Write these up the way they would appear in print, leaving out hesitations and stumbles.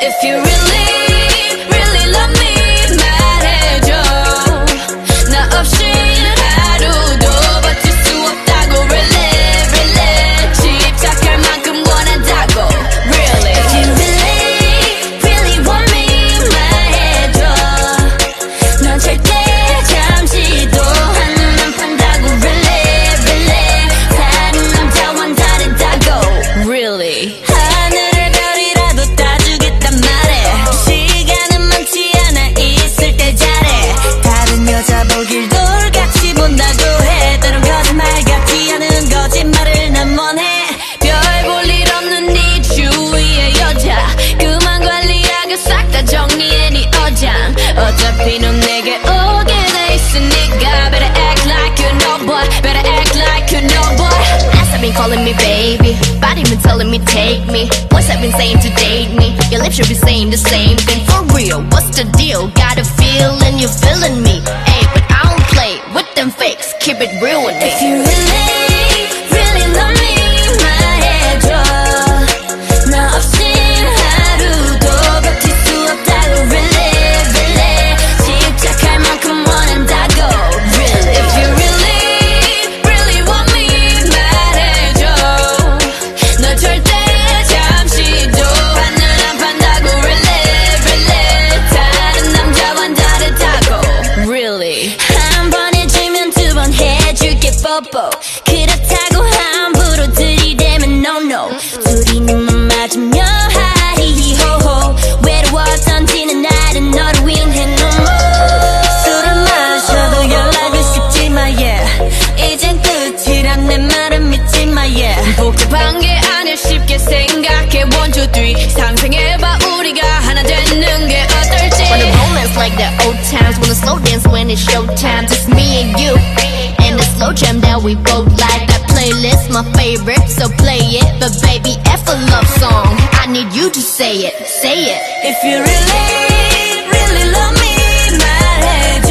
If you really, really love me 말해줘. 나 없이 하루도 버틸 수 없다고 really, really. 집착할 만큼 원한다고 really. If you really, really want me 말해줘. 넌 절대 잠시도 한눈 판다고 really, really. 다른 남자와는 다르다고 really. 보길 돌같이 본다고 해. 때론 거짓말 같지 않은 거짓말을 난 원해. 별 볼 일 없는 네 주위의 여자 그만 관리하고 싹 다 정리해 네 어장. 어차피 넌 내게 오게 돼 있으니까 Better act like you know boy. Better act like you know boy. Last have been calling me baby, body been telling me take me. Boys have been saying to date me. Your lips should be saying the same thing. For real, what's the deal? Got a feeling you're feeling me. With them fakes, keep it real with me. If you really, really love me 말해줘. 나 없인 하루도 버틸 수 없다고 really, really. 집착할 만큼 원한다고 really. If you really, really want me 말해줘. 너 절대 잠시도 한눈 안 판다고 really, really. 다른 남자와는 다르다고 really. 해줄게 뽀뽀 그렇다고 함부로 들이대면 no no. 둘이 눈만 맞으면 하히히호호. 외로웠던 지난 날은 너를 위해 no more. 술을 마셔도 연락은 쉽지마 yeah. 이젠 끝이란 내 말은 믿지마 yeah. 복잡한 게 아닐 쉽게 생각해 1, 2, 3 상상해봐 우리가 하나 되는 게 어떨지. Wanna romance like the old times. Wanna slow dance when it's showtime. Just me and you and the slow jam that we both like. That playlist my favorite, so play it. But baby, F a love song, I need you to say it, say it. If you really, really love me 말해줘.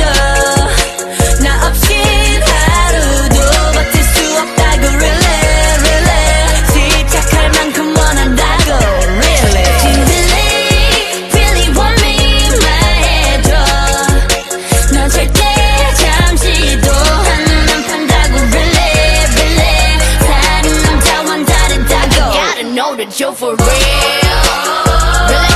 나 없인 하루도 버틸 수 없다고 really, really. 집착할 만큼 원한다고 really. If you really, really want me 말해줘. 넌 절대 잠시도 한눈 판다고 really, really. 다른 남자와는 다르다고. I gotta know that you're for real. Really